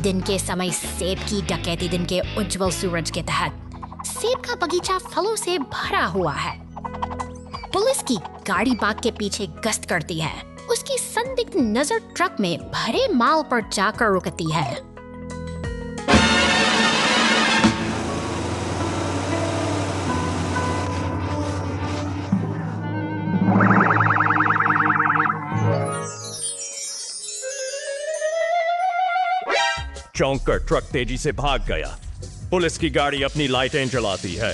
दिन के समय सेब की डकैती दिन के उज्जवल सूरज के तहत सेब का बगीचा फलों से भरा हुआ है। पुलिस की गाड़ी बाग के पीछे गश्त करती है। उसकी संदिग्ध नजर ट्रक में भरे माल पर जाकर रुकती है। चौंक कर ट्रक तेजी से भाग गया। पुलिस की गाड़ी अपनी लाइटें जलाती है।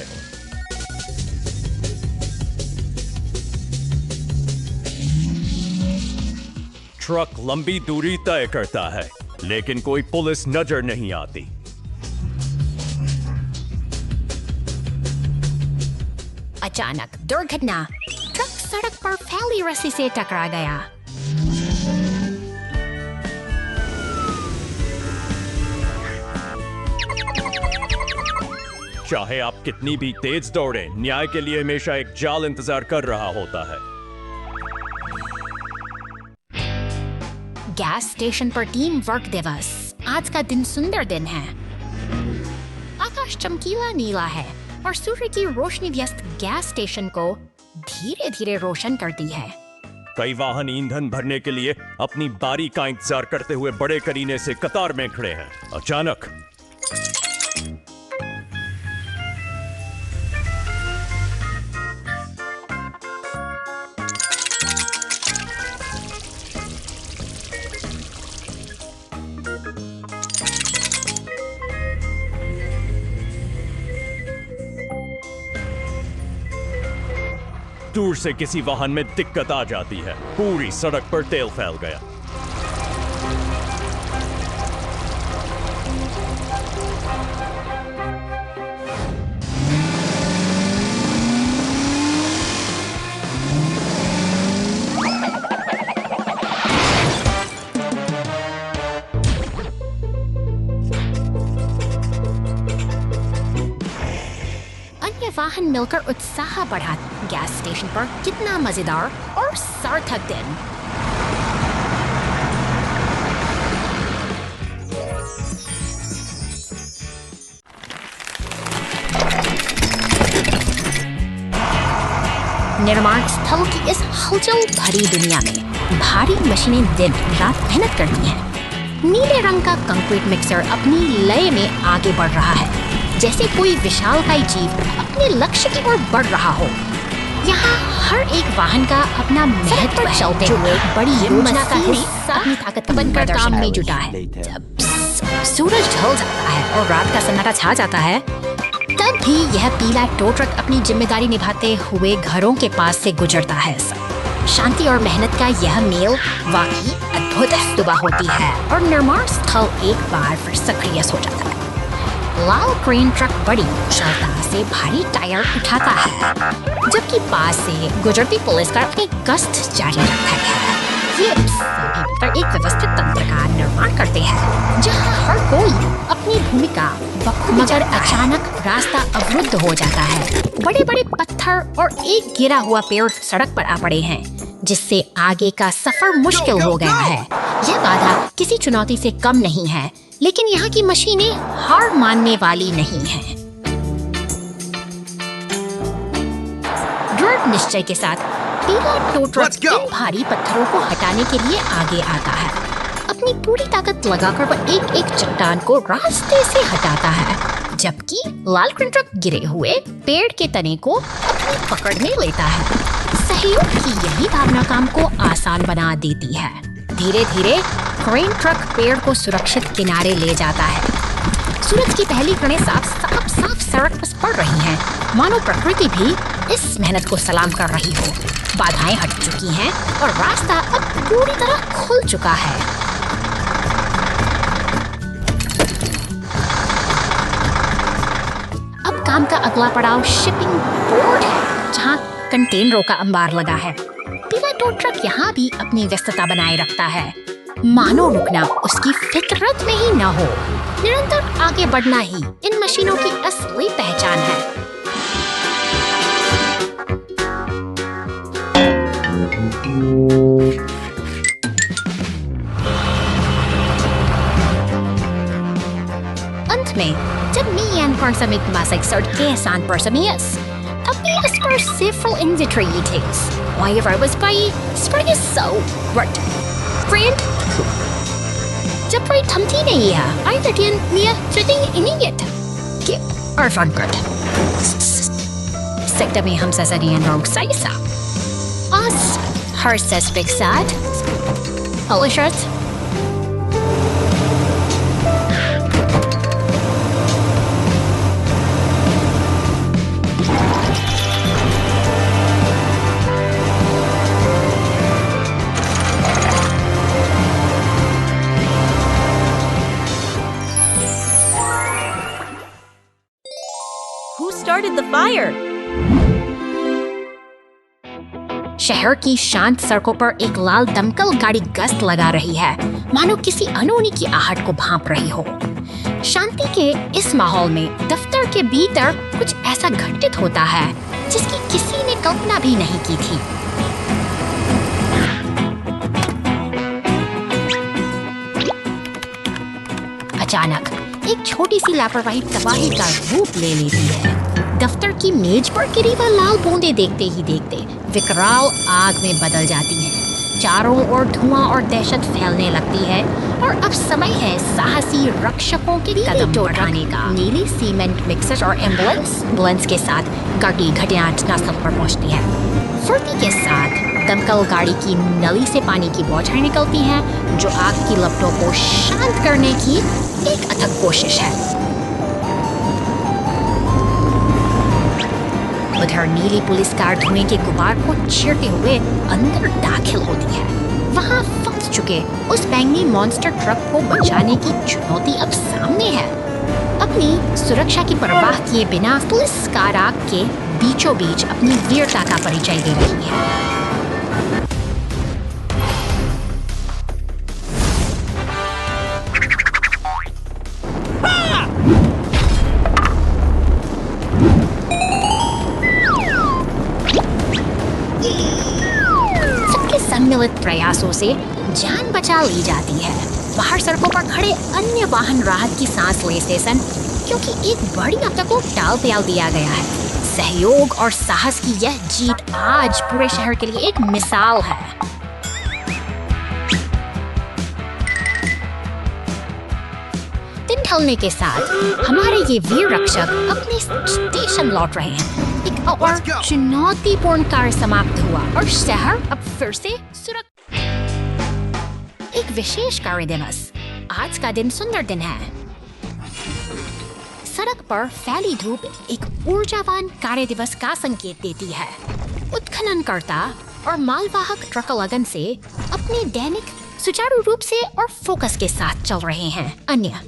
ट्रक लंबी दूरी तय करता है, लेकिन कोई पुलिस नजर नहीं आती। अचानक दुर्घटना, ट्रक सड़क पर फैली रस्सी से टकरा गया। चाहे आप कितनी भी तेज दौड़े, न्याय के लिए हमेशा एक जाल इंतजार कर रहा होता है। गैस स्टेशन पर टीम वर्क दिवस। आज का दिन सुंदर दिन है। आकाश चमकीला नीला है और सूर्य की रोशनी व्यस्त गैस स्टेशन को धीरे धीरे रोशन करती है। कई वाहन ईंधन भरने के लिए अपनी बारी का इंतजार करते हुए बड़े करीने से कतार में खड़े हैं। अचानक दूर से किसी वाहन में दिक्कत आ जाती है। पूरी सड़क पर तेल फैल गया। वाहन मिलकर उत्साह बढ़ा। गैस स्टेशन पर कितना मजेदार और सार्थक दिन। निर्माण स्थल की इस हलचल भरी दुनिया में भारी मशीनें दिन रात मेहनत करती हैं। नीले रंग का कंक्रीट मिक्सर अपनी लय में आगे बढ़ रहा है, जैसे कोई विशालकाय जीव अपने लक्ष्य की ओर बढ़ रहा हो। यहाँ हर एक वाहन का अपना महत्व है, चलते हुए बड़ी योजना का हिस्सा अपनी ताकत बनकर काम में जुटा है। जब सूरज ढल जाता है और रात का सन्नाटा छा जाता है, तब भी यह पीला टो ट्रक अपनी जिम्मेदारी निभाते हुए घरों के पास से गुजरता है। शांति और मेहनत का यह मेल वाकई अद्भुत है। सुबह होती है और निर्माण स्थल एक बार फिर सक्रिय हो जाता है। लाल क्रेन ट्रक बड़ी कुशलता से भारी टायर उठाता है, जबकि पास से गुजरती पुलिस कार अपनी गश्त जारी रखता है। ये पर एक व्यवस्थित तंत्र का निर्माण करते हैं, जहां हर कोई अपनी भूमिका मगर अचानक रास्ता अवरुद्ध हो जाता है। बड़े बड़े पत्थर और एक गिरा हुआ पेड़ सड़क पर आ पड़े हैं, जिससे आगे का सफर मुश्किल हो गया है। यह बाधा किसी चुनौती से कम नहीं है, लेकिन यहाँ की मशीनें हार मानने वाली नहीं हैं। दृढ़ निश्चय के साथ पीला टो ट्रक इन भारी पत्थरों को हटाने के लिए आगे आता है। अपनी पूरी ताकत लगाकर वह एक एक चट्टान को रास्ते से हटाता है, जबकि लाल क्रेन ट्रक गिरे हुए पेड़ के तने को अपनी पकड़ में लेता है। सहयोग की यही भावना काम को आसान बना देती है। धीरे धीरे क्रेन ट्रक पेड़ को सुरक्षित किनारे ले जाता है। सूरज की पहली किरणें साफ सड़क पर पड़ रही हैं, मानो प्रकृति भी इस मेहनत को सलाम कर रही हो। बाधाएं हट चुकी हैं और रास्ता अब पूरी तरह खुल चुका है। अब काम का अगला पड़ाव शिपिंग पोर्ट है, जहां कंटेनरों का अंबार लगा है। पीला टो ट्रक यहाँ भी अपनी व्यस्तता बनाए रखता है, मानो रुकना उसकी फितरत में ही न हो। निरंतर आगे बढ़ना ही इन मशीनों की असली पहचान है। में, jab ni an parang sa magmasag sa kesan per sa miyas. Tapi as per several individuals, whenever I was by, spring is so right. Friend? Jab ray thamti nahi hai, ay tatian niya chuding iniyet. Ke arfan kard. Sekta mein hum sasadiyan rog saisa. As her suspect sad. Holy shit. Who started the fire? शहर की शांत सड़कों पर एक लाल दमकल गाड़ी गश्त लगा रही है, मानो किसी अनहोनी की आहट को भांप रही हो। शांति के इस माहौल में दफ्तर के भीतर कुछ ऐसा घटित होता है जिसकी किसी ने कल्पना भी नहीं की थी। अचानक एक छोटी सी लापरवाही तबाही का रूप ले लेती है। दफ्तर की मेज पर गिरी वह लाल बूंदें देखते ही देखते विकराल आग में बदल जाती हैं। चारों ओर धुआं और दहशत फैलने लगती है और अब समय है साहसी रक्षकों के कदम बढ़ाने का। नीली सीमेंट मिक्सर और एम्बुलेंस के साथ गाड़ी घटनास्थल पर पहुंचती है। फुर्ती के साथ दमकल गाड़ी की नली से पानी की बौछारें निकलती हैं, जो आग की लपटों को शांत करने की एक अथक कोशिश है। उधर नीली पुलिस कार धुएं के गुबार को चीरते हुए अंदर दाखिल होती है। वहां फंस चुके उस बैंगनी मॉन्स्टर ट्रक को बचाने की चुनौती अब सामने है। अपनी सुरक्षा की परवाह किए बिना पुलिस कार आग के बीचों बीच अपनी वीरता का परिचय दे रही है। सम्मिलित प्रयासों से जान बचा ली जाती है। बाहर सड़कों पर खड़े अन्य वाहन राहत की सांस लेते सन, क्योंकि एक बड़ी आपदा को टाल दिया गया है। सहयोग और साहस की यह जीत आज पूरे शहर के लिए एक मिसाल है। दिन ढलने के साथ हमारे ये वीर रक्षक अपने स्टेशन लौट रहे हैं। एक और चुनौतीपूर्ण कार्य समाप्त हुआ और शहर अब फिर से सुरक्षित। एक विशेष कार्य दिवस। आज का दिन सुंदर दिन है। सड़क पर फैली धूप एक ऊर्जावान कार्य दिवस का संकेत देती है। उत्खननकर्ता और मालवाहक ट्रक लगन से अपने दैनिक सुचारू रूप से और फोकस के साथ चल रहे हैं। अन्य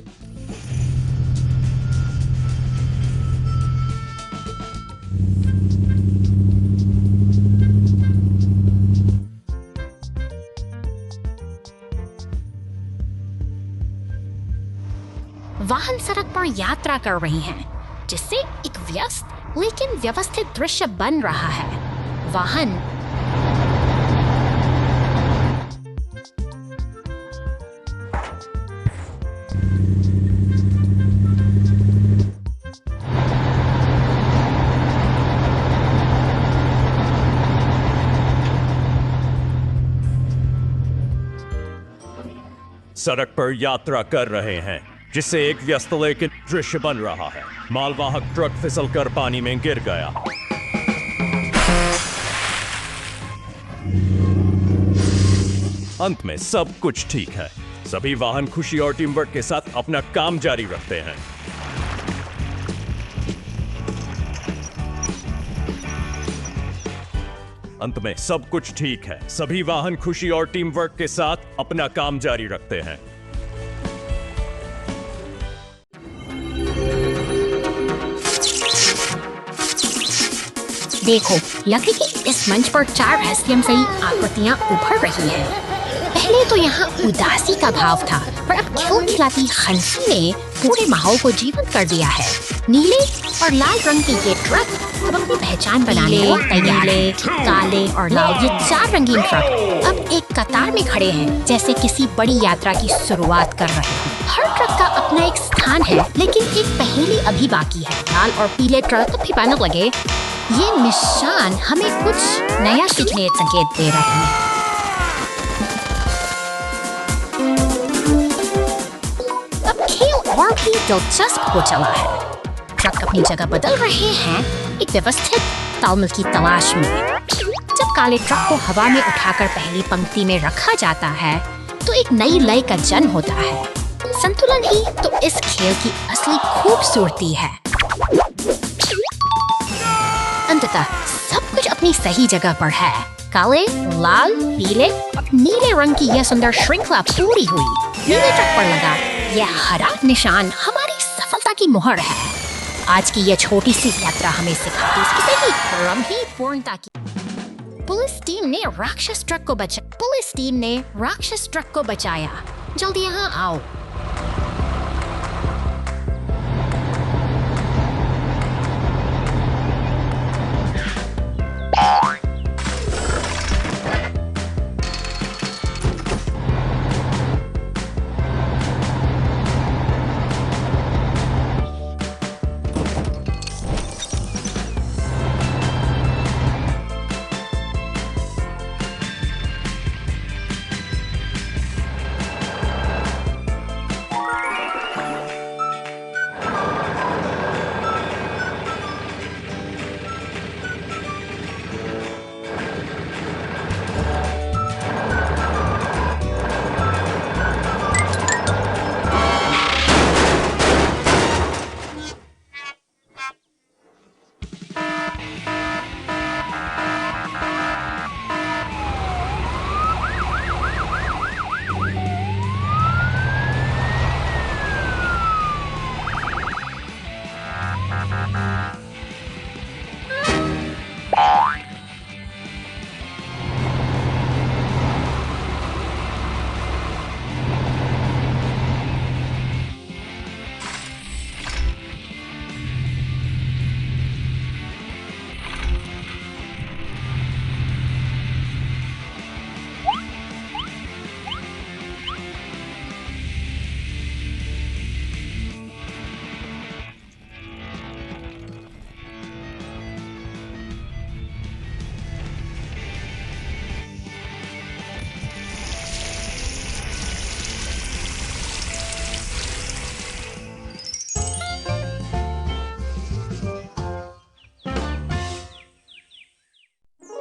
वाहन सड़क पर यात्रा कर रही हैं, जिससे एक व्यस्त लेकिन व्यवस्थित दृश्य बन रहा है। वाहन सड़क पर यात्रा कर रहे हैं, जिससे एक व्यस्त लेकिन दृश्य बन रहा है। मालवाहक ट्रक फिसलकर पानी में गिर गया। अंत में सब कुछ ठीक है। सभी वाहन खुशी और टीम वर्क के साथ अपना काम जारी रखते हैं। अंत में सब कुछ ठीक है। सभी वाहन खुशी और टीम वर्क के साथ अपना काम जारी रखते हैं। देखो, लगे कि इस मंच पर चार रहस्यमयी आकृतियां उभर रही हैं। पहले तो यहाँ उदासी का भाव था, पर अब खिलखिलाती हंसी ने पूरे माहौल को जीवंत कर दिया है। नीले और लाल रंग के ये ट्रक अब अपनी पहचान बनाने को तैयार हैं। काले और लाल ये चार रंगीन ट्रक अब एक कतार में खड़े हैं, जैसे किसी बड़ी यात्रा की शुरुआत कर रहे हैं। हर ट्रक का अपना एक स्थान है, लेकिन एक पहेली अभी बाकी है। लाल और पीले ट्रक भी पैनल लगे। ये निशान हमें कुछ नया सीखने का संकेत दे रहे हैं। अब खेल और भी दिलचस्प हो चला है। ट्रक अपनी जगह बदल रहे हैं, एक व्यवस्थित तालमेल की तलाश में। जब काले ट्रक को हवा में उठाकर पहली पंक्ति में रखा जाता है, तो एक नई लय का जन्म होता है। संतुलन ही तो इस खेल की असली खूबसूरती है। अंततः सब कुछ अपनी सही जगह पर है। काले, लाल, पीले और नीले रंग की यह सुंदर श्रृंखला पूरी हुई। नीले ट्रक पर लगा यह हरा निशान हमारी सफलता की मुहर है। आज की यह छोटी सी यात्रा हमें सिखाती है कि क्रम ही पूर्णता की। पुलिस टीम ने राक्षस ट्रक को बचाया। जल्दी यहाँ आओ।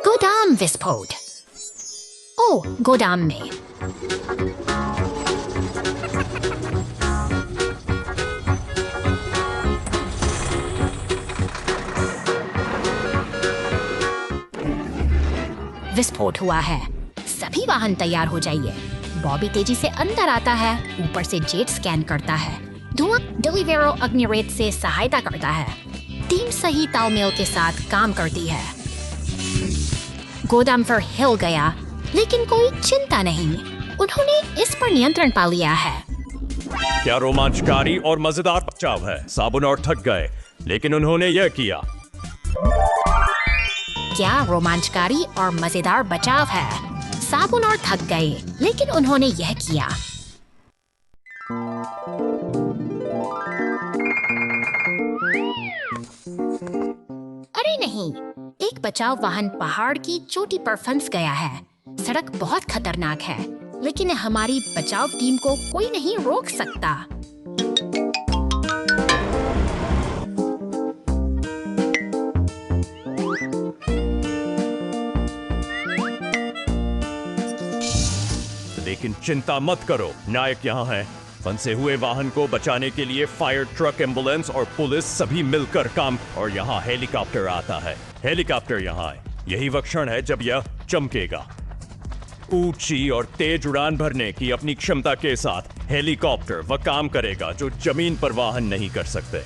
गोदाम विस्फोट। ओह, गोदाम में विस्फोट हुआ है। सभी वाहन तैयार हो जाइए। बॉबी तेजी से अंदर आता है, ऊपर से जेट स्कैन करता है। धुआं डिलीवेरो अग्निरेट से सहायता करता है। टीम सही तालमेल के साथ काम करती है। गोदाम पर हिल गया, लेकिन कोई चिंता नहीं। उन्होंने इस पर नियंत्रण पा लिया है। क्या रोमांचकारी और मजेदार बचाव है। साबुन और थक गए, लेकिन उन्होंने यह किया। क्या रोमांचकारी और मजेदार बचाव है। साबुन और थक गए, लेकिन उन्होंने यह किया। अरे नहीं, एक बचाव वाहन पहाड़ की चोटी पर फंस गया है। सड़क बहुत खतरनाक है, लेकिन हमारी बचाव टीम को कोई नहीं रोक सकता। लेकिन चिंता मत करो, नायक यहाँ हैं। फंसे हुए वाहन को बचाने के लिए फायर ट्रक, एम्बुलेंस और पुलिस सभी मिलकर काम। और यहाँ हेलीकॉप्टर आता है। हेलीकॉप्टर यहाँ है। यही वह क्षण है जब यह चमकेगा। ऊंची और तेज उड़ान भरने की अपनी क्षमता के साथ हेलीकॉप्टर वह काम करेगा जो जमीन पर वाहन नहीं कर सकते।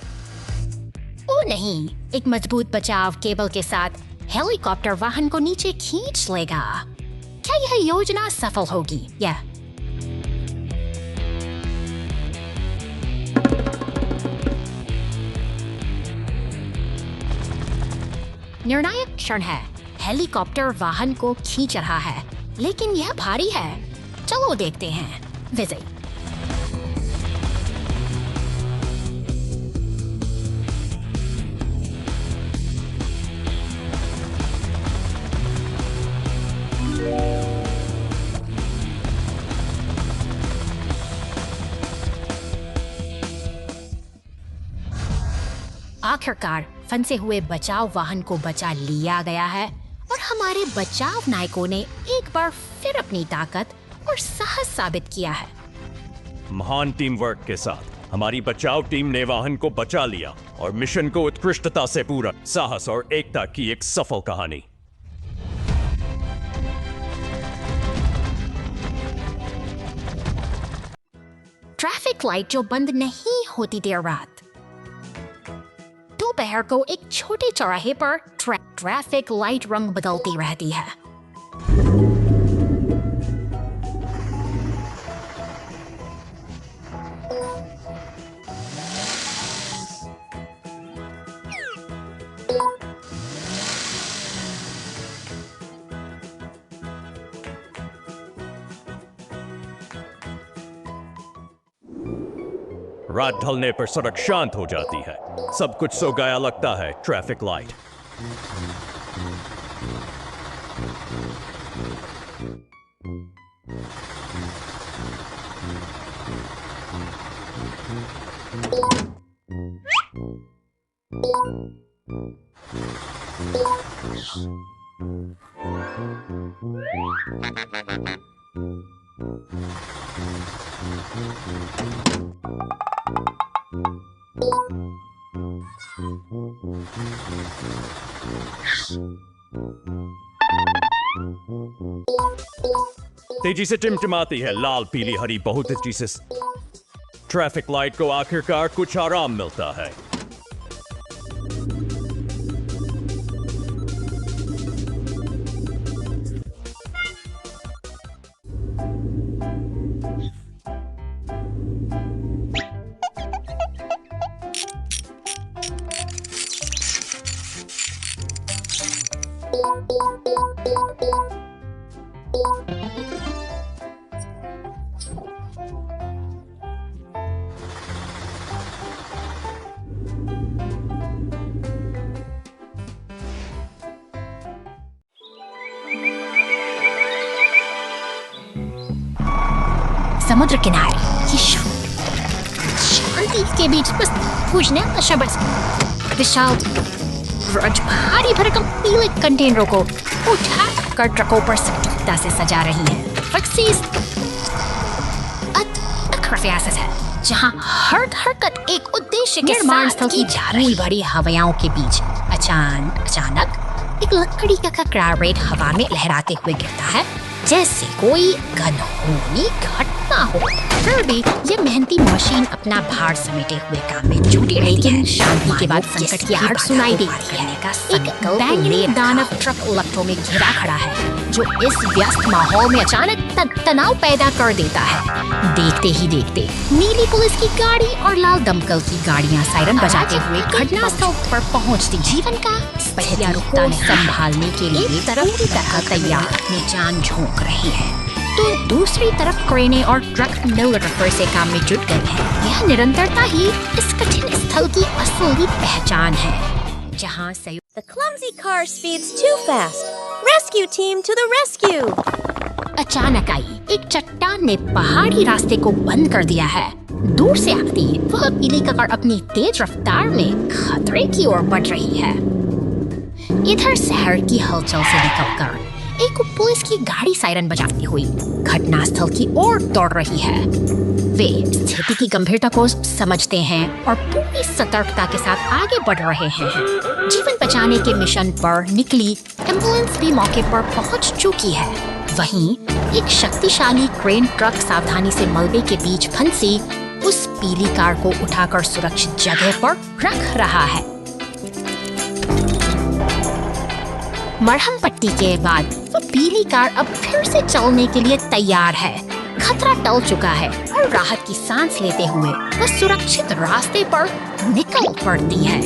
ओ नहीं, एक मजबूत बचाव केबल के साथ हेलीकॉप्टर वाहन को नीचे खींच लेगा। क्या यह योजना सफल होगी? या निर्णायक क्षण है। हेलीकॉप्टर वाहन को खींच रहा है, लेकिन यह भारी है। चलो देखते हैं। विजय आखिरकार फंसे हुए बचाव वाहन को बचा लिया गया है और हमारे बचाव नायकों ने एक बार फिर अपनी ताकत और साहस साबित किया है। महान टीम वर्क के साथ हमारी बचाव टीम ने वाहन को बचा लिया और मिशन को उत्कृष्टता से पूरा, साहस और एकता की एक सफल कहानी। ट्रैफिक लाइट जो बंद नहीं होती देर रात। दोपहर को एक छोटे चौराहे पर ट्रैफिक लाइट रंग बदलती रहती है। रात ढलने पर सड़क शांत हो जाती है। सब कुछ सो गया लगता है। Traffic light. तेजी से टिमटिमाती है लाल पीली हरी बहुत तेजी से। ट्रैफिक लाइट को आखिरकार कुछ आराम मिलता है। समुद्र किनारे ये शांति के बीच बस पूछने का शब्द। विशाल भारी भरकम पीले कंटेनरों को उठाकर ट्रकों पर सटीकता से सजा रही है। प्रयास है जहां हर हरकत एक उद्देश्य के निर्माण स्थल की धूल भरी हवाओं के बीच अचानक एक लकड़ी का क्रेट हवा में लहराते हुए गिरता है जैसे कोई घनौनी घटना हो। फिर भी ये मेहनती मशीन अपना भार समेटे हुए काम में जुटी रही है। शांति के बाद संकट की आहट सुनाई देती है। एक बैंगनी दानव ट्रक लपटों में घिरा खड़ा है जो इस व्यस्त माहौल में अचानक तनाव पैदा कर देता है। देखते ही देखते नीली पुलिस की गाड़ी और लाल दमकल की गाड़ियां सायरन बजाते हुए घटनास्थल पर पहुंचती जीवन का को संभालने के लिए तरफ तैयार अपनी जान झोंक रही है, तो दूसरी तरफ क्रेनें और ट्रक मिलकर से काम में जुट गए हैं। यह निरंतरता ही इस कठिन स्थल की असली पहचान है जहां The clumsy car speeds too fast. Rescue team to the rescue. अचानक आई एक चट्टान ने पहाड़ी रास्ते को बंद कर दिया है। दूर से आती वह पीली कार अपनी तेज रफ्तार में खतरे की ओर बढ़ रही है। इधर शहर की हलचल से निकलकर एक पुलिस की गाड़ी सायरन बजाती हुई घटनास्थल की ओर दौड़ रही है। वे स्थिति की गंभीरता को समझते हैं और पूरी सतर्कता के साथ आगे बढ़ रहे हैं। जीवन बचाने के मिशन पर निकली एम्बुलेंस भी मौके पर पहुंच चुकी है। वहीं एक शक्तिशाली क्रेन ट्रक सावधानी से मलबे के बीच फंसी उस पीली कार को उठाकर सुरक्षित जगह पर रख रहा है। मरहम पट्टी के बाद वो पीली कार अब फिर से चलने के लिए तैयार है। खतरा टल चुका है और राहत की सांस लेते हुए वो सुरक्षित रास्ते पर निकल पड़ती है।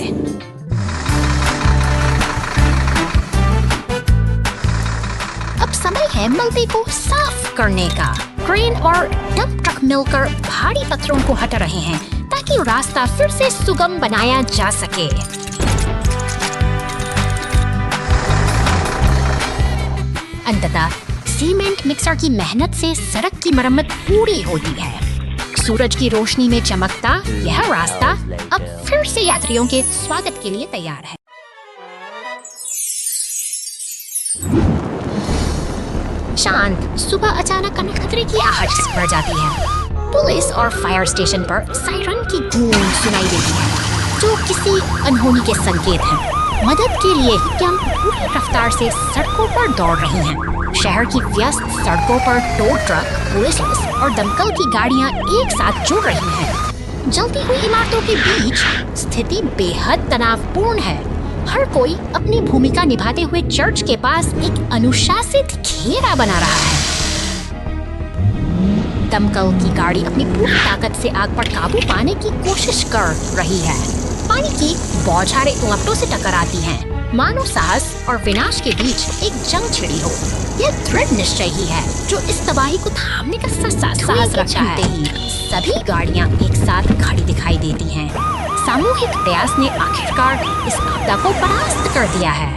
अब समय है मलबे को साफ करने का। क्रेन और डंप ट्रक मिलकर भारी पत्थरों को हटा रहे हैं ताकि रास्ता फिर से सुगम बनाया जा सके। अंततः सीमेंट मिक्सर की मेहनत से सड़क की मरम्मत पूरी होती है। सूरज की रोशनी में चमकता यह रास्ता अब फिर से यात्रियों के स्वागत के लिए तैयार है। शांत सुबह अचानक कनक खतरे की आहट बढ़ जाती है। पुलिस और फायर स्टेशन पर सायरन की गूंज सुनाई देती है, जो किसी अनहोनी के संकेत हैं। मदद के लिए कैंप पूरी रफ्तार से सड़कों पर दौड़ रही हैं। शहर की व्यस्त सड़कों पर टो ट्रक, पुलिस और दमकल की गाड़ियां एक साथ जुड़ रही हैं। जलती हुई इमारतों के बीच स्थिति बेहद तनावपूर्ण है। हर कोई अपनी भूमिका निभाते हुए चर्च के पास एक अनुशासित घेरा बना रहा है। दमकल की गाड़ी अपनी पूरी ताकत से आग पर काबू पाने की कोशिश कर रही है। पानी की बौछारें लपटों से टकराती हैं, मानो साहस और विनाश के बीच एक जंग छिड़ी हो। यह दृढ़ निश्चय ही है जो इस तबाही को थामने का साहस रखता है। सभी गाड़ियां एक साथ खड़ी दिखाई देती हैं। सामूहिक प्रयास ने आखिरकार इस आपदा को परास्त कर दिया है।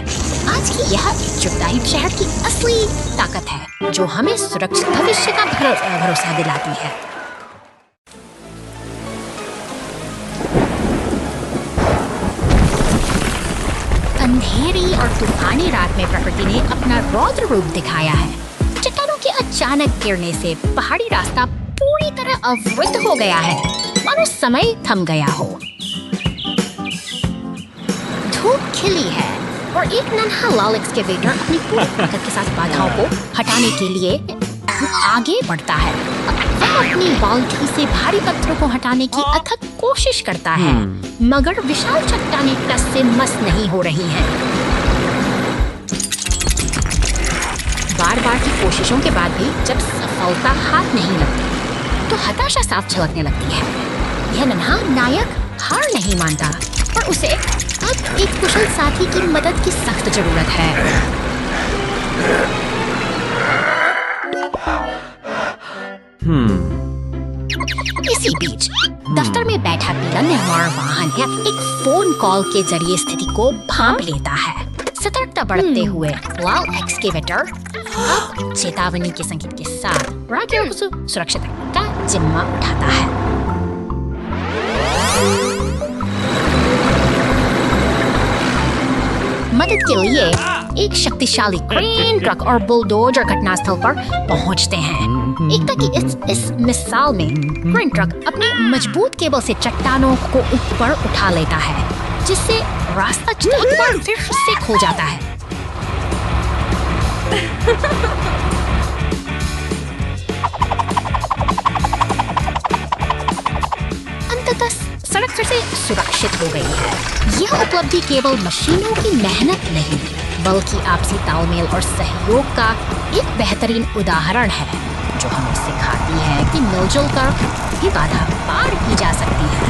आज की यह एकजुटता ही शहर की असली ताकत है, जो हमें सुरक्षित भविष्य का भरोसा दिलाती है। अंधेरी और तूफानी रात में प्रकृति ने अपना रौद्र रूप दिखाया है। चट्टानों के अचानक गिरने से पहाड़ी रास्ता पूरी तरह अवरुद्ध हो गया है, मानो समय थम गया हो। धूप खिली है और एक नन्हा लाल एक्सकेवेटर अपनी पूरी ताकत के साथ बाधाओं को हटाने के लिए आगे बढ़ता है। वह अपनी बाल्टी से भारी पत्थरों को हटाने की अथक कोशिश करता है, मगर विशाल चट्टानें टस से मस नहीं हो रही हैं। बार-बार की कोशिशों के बाद भी जब सफलता हाथ नहीं लगती, तो हताशा साफ झलकने लगती है। यह नन्हा नायक हार नहीं मानता, पर उसे अब एक कुशल साथी की मदद की सख्त जरूरत है। इसी बीच दफ्तर में बैठा पीला निर्माण वाहन है एक फोन कॉल के जरिए स्थिति को भांप लेता है। सतर्कता बढ़ते हुए लाल एक्सकेवेटर अब चेतावनी के संकेत के साथ राहगीरों को सुरक्षित रखने का जिम्मा उठाता है। मदद के लिए एक शक्तिशाली क्रेन ट्रक और बुलडोजर घटनास्थल पर पहुंचते हैं। एकता की इस मिसाल में क्रेन ट्रक अपनी मजबूत केबल से चट्टानों को ऊपर उठा लेता है, जिससे रास्ता एक बार फिर से खो जाता है। अंततः सड़क फिर से सुरक्षित हो गई है। यह उपलब्धि केवल मशीनों की मेहनत नहीं, बल्कि आपसी तालमेल और सहयोग का एक बेहतरीन उदाहरण है, जो हमें सिखाती है कि मिलजुल कर भी बाधा पार की जा सकती है।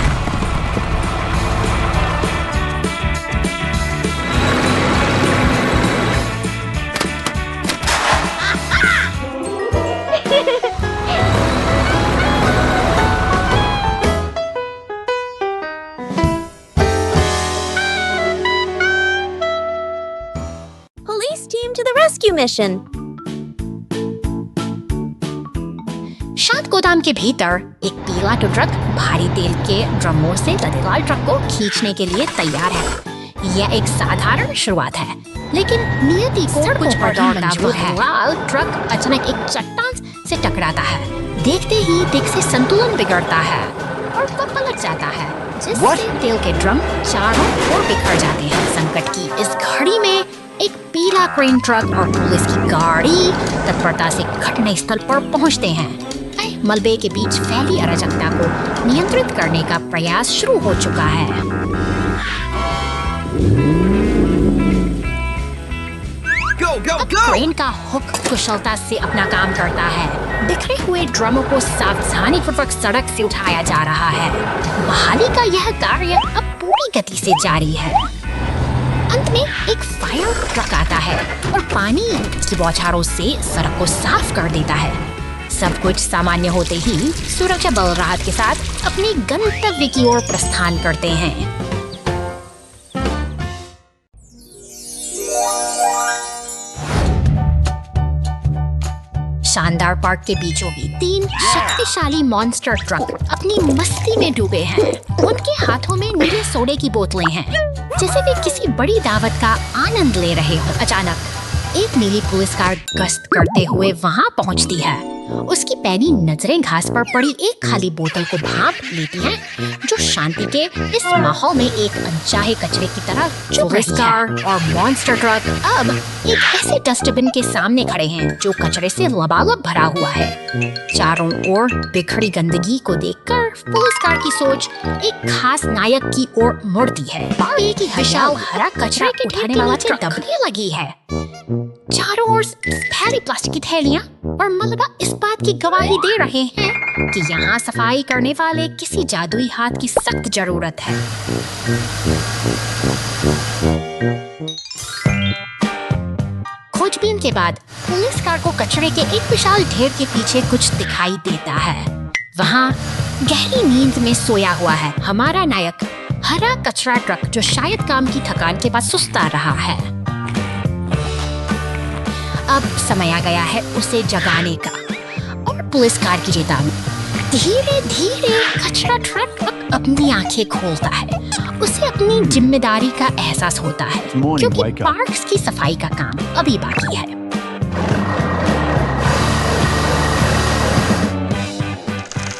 Police team to the rescue mission. शांत गोदाम के भीतर एक पीला टो ट्रक भारी तेल के ड्रमों से तत्काल ट्रक को खींचने के लिए तैयार है। यह एक साधारण शुरुआत है, लेकिन नियति को कुछ दौड़ता हुआ है। लाल ट्रक अचानक एक चट्टान से टकराता है। देखते ही देख से संतुलन बिगड़ता है और वह पलट जाता है, जिससे तेल के ड्रम चारों ओर बिखर जाते हैं। संकट की इस घड़ी में एक पीला क्रेन ट्रक और पुलिस की गाड़ी तत्परता से घटना स्थल पर पहुंचते हैं। मलबे के बीच फैली अराजकता को नियंत्रित करने का प्रयास शुरू हो चुका है। क्रेन का हुक कुशलता से अपना काम करता है। बिखरे हुए ड्रमों को सावधानीपूर्वक सड़क से उठाया जा रहा है। बहाली का यह कार्य अब पूरी गति से जारी है। अंत में एक फायर ट्रक आता है और पानी की बौछारों से सड़क को साफ कर देता है। सब कुछ सामान्य होते ही सुरक्षा बल राहत के साथ अपने गंतव्य की ओर प्रस्थान करते हैं। शानदार पार्क के बीचों बीच 3 शक्तिशाली मॉन्स्टर ट्रक अपनी मस्ती में डूबे हैं। उनके हाथों में नीले सोडे की बोतलें हैं, जैसे वे किसी बड़ी दावत का आनंद ले रहे हो। अचानक एक नीली पुलिस कार गश्त करते हुए वहां पहुंचती है। उसकी पैनी नजरें घास पर पड़ी एक खाली बोतल को भांप लेती हैं, जो शांति के इस माहौल में एक अनचाहे कचरे की तरह चुभ रही है। कार और मॉन्स्टर ट्रक अब एक ऐसे डस्टबिन के सामने खड़े हैं जो कचरे से लबालब भरा हुआ है। चारों ओर बिखरी गंदगी को देखकर पुलिस कार की सोच एक खास नायक की ओर मुड़ती है। एक विशाल हरा कचरा उठाने वाला ट्रक दबने लगी है। चारों ओर फैली प्लास्टिक की थैलियां और मलबा इस बात की गवाही दे रहे हैं कि यहाँ सफाई करने वाले किसी जादुई हाथ की सख्त जरूरत है। खोजबीन के बाद पुलिस कार को कचरे के एक विशाल ढेर के पीछे कुछ दिखाई देता है। वहाँ गहरी नींद में सोया हुआ है हमारा नायक, हरा कचरा ट्रक, जो शायद काम की थकान के बाद सुस्ता रहा है। अब समय आ गया है उसे जगाने का और पुलिस कार की चेतावनी। धीरे धीरे कचरा ट्रक अपनी आंखें खोलता है। उसे अपनी जिम्मेदारी का एहसास होता है, क्योंकि पार्क्स की सफाई का काम अभी बाकी है।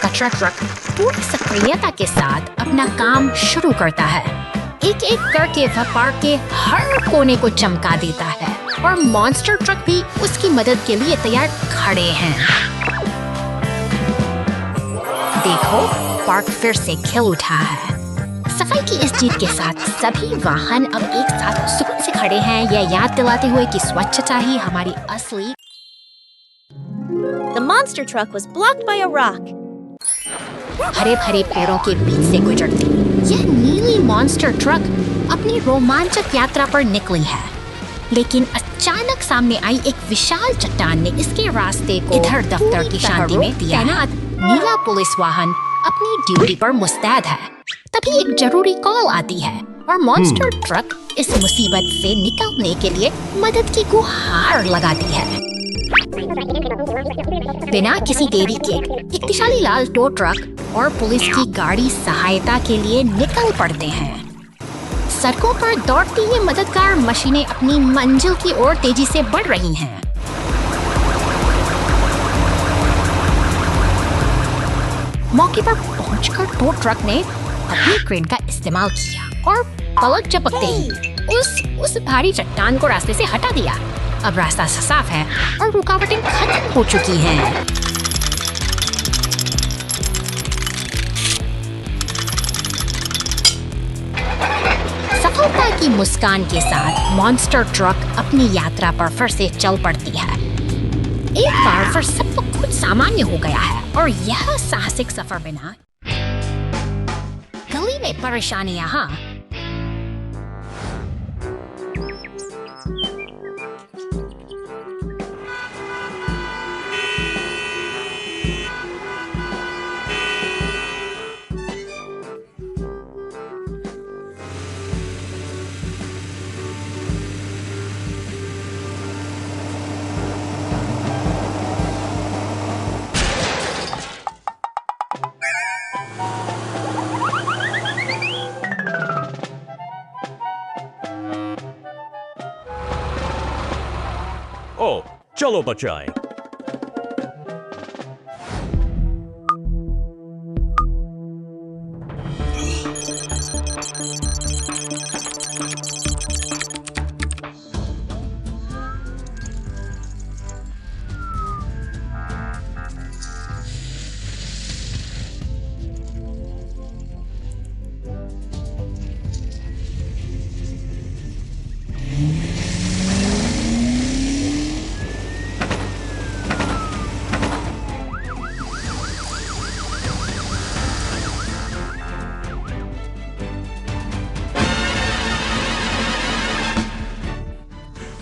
कचरा ट्रक पूरी सक्रियता के साथ अपना काम शुरू करता है। एक एक करके वह पार्क के हर कोने को चमका देता है और मॉन्स्टर ट्रक भी उसकी मदद के लिए तैयार खड़े हैं। देखो, पार्क फिर से खिल उठा है। सफाई की इस जीत के साथ सभी वाहन अब एक साथ सुकून से खड़े हैं, यह याद दिलाते हुए कि स्वच्छता ही हमारी असली। The monster truck was blocked by a rock. हरे भरे पेड़ों के बीच से गुजरती यह नीली मॉन्स्टर ट्रक अपनी रोमांचक यात्रा पर निकली है, लेकिन अचानक सामने आई एक विशाल चट्टान ने इसके रास्ते को इधर दफ्तर की शांति में दिया। तैनात नीला पुलिस वाहन अपनी ड्यूटी पर मुस्तैद है। तभी एक जरूरी कॉल आती है और मॉन्स्टर ट्रक इस मुसीबत से निकलने के लिए मदद की गुहार लगाती है। बिना किसी देरी के एक विशाली लाल टो ट्रक और पुलिस की गाड़ी सहायता के लिए निकल पड़ते हैं। सड़कों पर दौड़ती ये मददगार मशीनें अपनी मंजिल की ओर तेजी से बढ़ रही हैं। मौके पर पहुंचकर टो ट्रक ने अपनी क्रेन का इस्तेमाल किया और पलक झपकते ही उस भारी चट्टान को रास्ते से हटा दिया। अब रास्ता साफ है और रुकावटें खत्म हो चुकी हैं। सफलता की मुस्कान के साथ मॉन्स्टर ट्रक अपनी यात्रा पर फिर से चल पड़ती है। एक बार फिर सब कुछ सामान्य हो गया है और यह साहसिक सफर बिना गली में परेशानियां। हाँ, ओ, चलो बचाएं।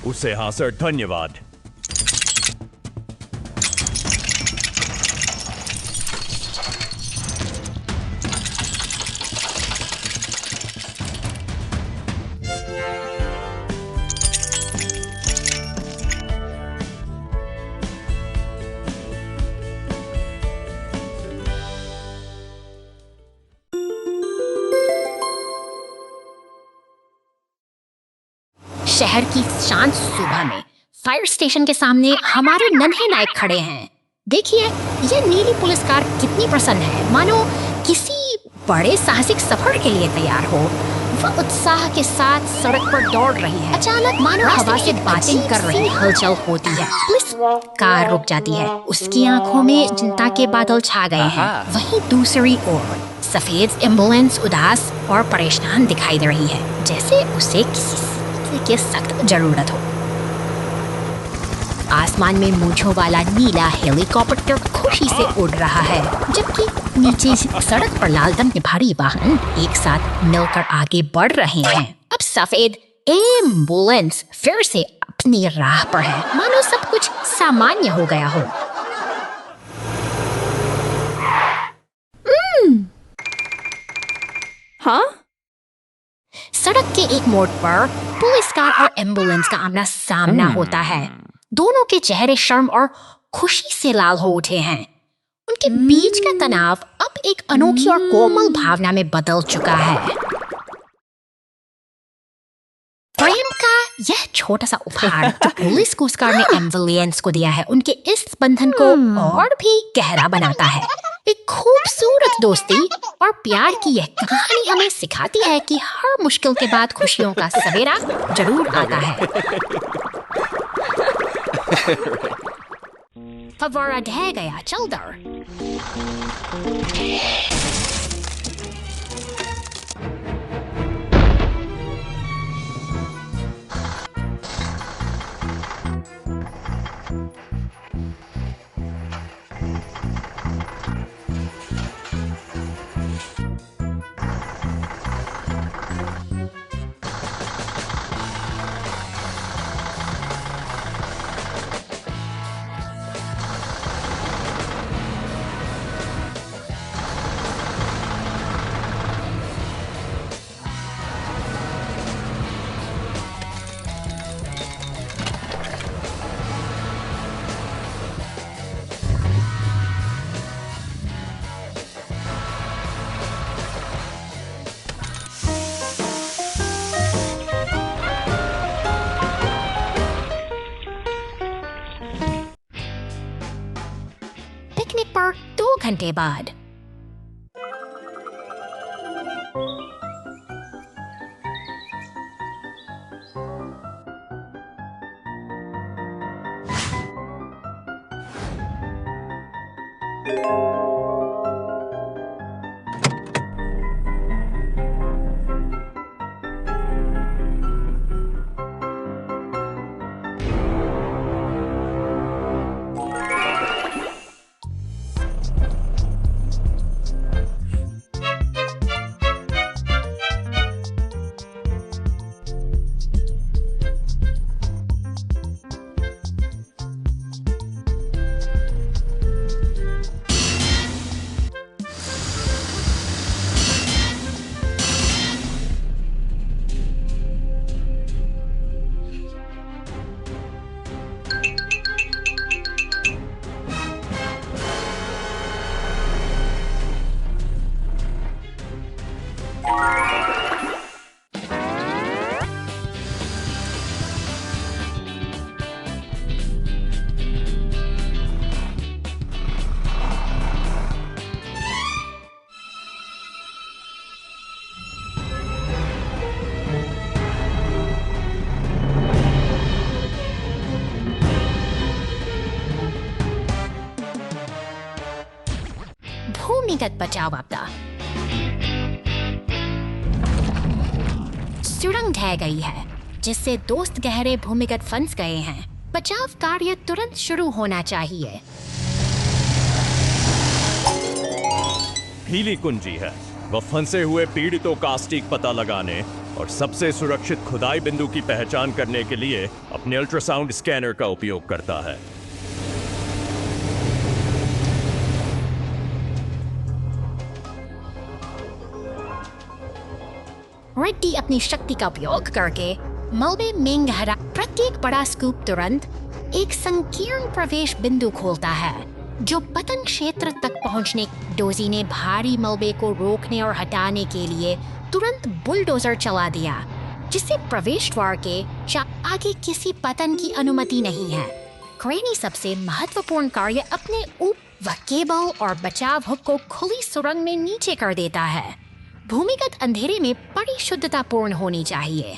उसे हाँ सर, धन्यवाद। शहर की शांत सुबह में फायर स्टेशन के सामने हमारे नन्हे नायक खड़े हैं। देखिए, ये नीली पुलिस कार कितनी प्रसन्न है, मानो किसी बड़े साहसिक सफर के लिए तैयार हो। वह उत्साह के साथ सड़क पर दौड़ रही है। अचानक मानो हवा से बातें कर रही हलचल होती है। पुलिस कार रुक जाती है। उसकी आंखों में चिंता के बादल छा गए हैं। वहीं दूसरी ओर सफेद एम्बुलेंस उदास और परेशान दिखाई दे रही है, जैसे उसे किसी की सख्त जरूरत हो। आसमान में मूंछों वाला नीला हेलीकॉप्टर खुशी से उड़ रहा है, जबकि नीचे सड़क पर लाल रंग के भारी वाहन एक साथ मिलकर आगे बढ़ रहे हैं। अब सफेद एम्बुलेंस फिर से अपनी राह पर है, मानो सब कुछ सामान्य हो गया हो। Huh? सड़क के एक मोड़ पर पुलिस कार और एम्बुलेंस का आमना सामना होता है। दोनों के चेहरे शर्म और खुशी से लाल हो उठे हैं। उनके बीच का तनाव अब एक अनोखी और कोमल भावना में बदल चुका है। प्रेम का यह छोटा सा उपहार जो पुलिस कोस्ट गार्ड ने एम्बुलेंस को दिया है, उनके इस बंधन को और भी गहरा बनाता है। एक खूबसूरत दोस्ती और प्यार की यह कहानी हमें सिखाती है कि हर मुश्किल के बाद खुशियों का सवेरा जरूर आता है। फव्वारा ढह गया, चल दर। पिकनिक पर 2 घंटे बाद भूमिगत बचाव आपदा। सुरंग ढह गई है, जिससे दोस्त गहरे भूमिगत फंस गए हैं। बचाव कार्य तुरंत शुरू होना चाहिए। हीली कुंजी है। वह फंसे हुए पीड़ितों का सटीक पता लगाने और सबसे सुरक्षित खुदाई बिंदु की पहचान करने के लिए अपने अल्ट्रासाउंड स्कैनर का उपयोग करता है। रेड्डी अपनी शक्ति का उपयोग करके मलबे में गहरा प्रत्येक बड़ा स्कूप तुरंत एक संकीर्ण प्रवेश बिंदु खोलता है, जो पतन क्षेत्र तक पहुंचने। डोजी ने भारी मलबे को रोकने और हटाने के लिए तुरंत बुलडोजर चला दिया। जिससे प्रवेश द्वार के या आगे किसी पतन की अनुमति नहीं है। क्रेनी सबसे महत्वपूर्ण कार्य अपने व केबल और बचाव हुक को खुली सुरंग में नीचे कर देता है। भूमिगत अंधेरे में बड़ी शुद्धतापूर्ण होनी चाहिए।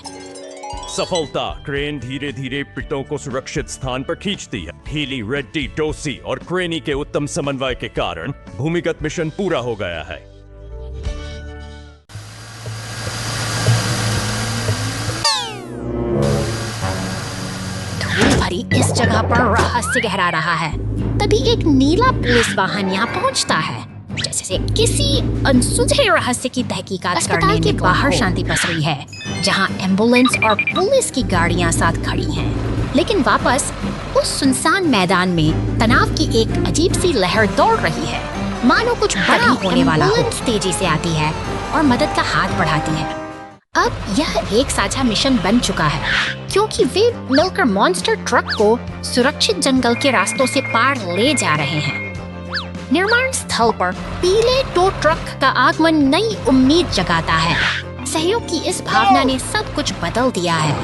सफलता। क्रेन धीरे धीरे पिटों को सुरक्षित स्थान पर खींचती है। हीली, रेड्डी, डोसी और क्रेनी के उत्तम समन्वय के कारण भूमिगत मिशन पूरा हो गया है। धूल भरी इस जगह पर रहस्य गहरा रहा है। तभी एक नीला पुलिस वाहन यहाँ पहुँचता है, जैसे किसी अनसुलझे रहस्य की तहकीकात करने के बाहर शांति पसरी है, जहाँ एम्बुलेंस और पुलिस की गाड़ियाँ साथ खड़ी हैं। लेकिन वापस उस सुनसान मैदान में तनाव की एक अजीब सी लहर दौड़ रही है, मानो कुछ बड़ा होने वाला हो। एम्बुलेंस तेजी से आती है और मदद का हाथ बढ़ाती है। अब यह एक साझा मिशन बन चुका है, क्योंकि वे मिलकर मॉन्स्टर ट्रक को सुरक्षित जंगल के रास्तों से पार ले जा रहे हैं। निर्माण स्थल पर पीले टो ट्रक का आगमन नई उम्मीद जगाता है। सहयोग की इस भावना ने सब कुछ बदल दिया है।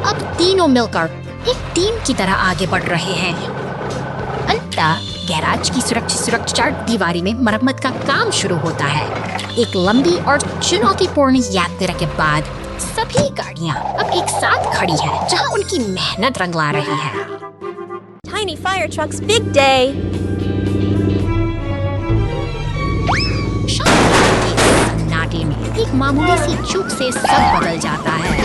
अब तीनों मिलकर एक टीम की तरह आगे बढ़ रहे हैं। अंततः गैराज की सुरक्षा दीवारी में मरम्मत का काम शुरू होता है। एक लंबी और चुनौतीपूर्ण यात्रा के बाद सभी गाड़ियां अब एक साथ खड़ी हैं, जहां उनकी मेहनत रंग ला रही है। Tiny fire truck's big day. सन्नाटे में एक मामूली सी चूक से सब बदल जाता है।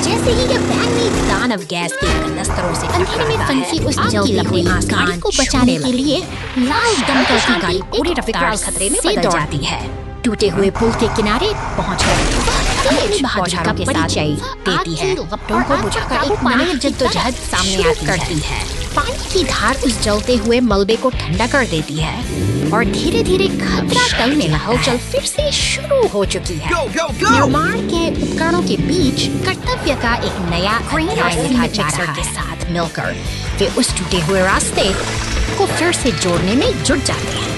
जैसे ही यह वैन में दानव गैस के कनस्तरों से अंधेरे में फंसी उस जलती हुई गाड़ी को बचाने के लिए लाल दमकल की गाड़ी पूरी रफ्तार खतरे में बदल जाती है। टूटे हुए पुल के किनारे पहुंचकर अपनी बहादुरी के साथ देती है। लपटों को बुझाकर एक नई जद्दोजहद सामने आती करती है। पानी की धार उस जलते हुए मलबे को ठंडा कर देती है और धीरे धीरे खतरा तल में हलचल फिर से शुरू हो चुकी है। निर्माण के उपकरणों के बीच कर्तव्य का एक नया अध्याय लिखा जा रहा है। साथ मिलकर वे उस टूटे हुए रास्ते को फिर से जोड़ने में जुट जाते हैं।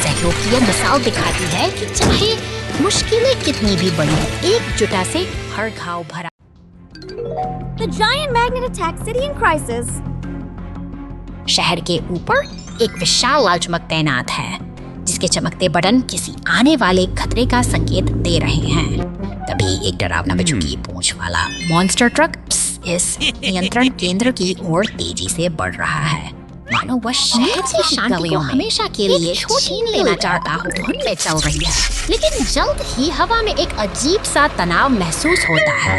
सहयोग की यह मिसाल दिखाती है कि चाहे मुश्किलें कितनी भी बड़ी, एकजुटता से हर घाव भरा। The giant magnet attacks city in crisis. शहर के ऊपर एक विशाल लाल चमक तैनात है, जिसके चमकते बटन किसी आने वाले खतरे का संकेत दे रहे हैं। तभी एक डरावना बिच्छू की पूंछ वाला मॉन्स्टर ट्रक इस नियंत्रण केंद्र की ओर तेजी से बढ़ रहा है, मानो वह शहर की शांति को हमेशा के लिए छीन लेना चाहता हो। धुन में चल रही है, लेकिन जल्द ही हवा में एक अजीब सा तनाव महसूस होता है।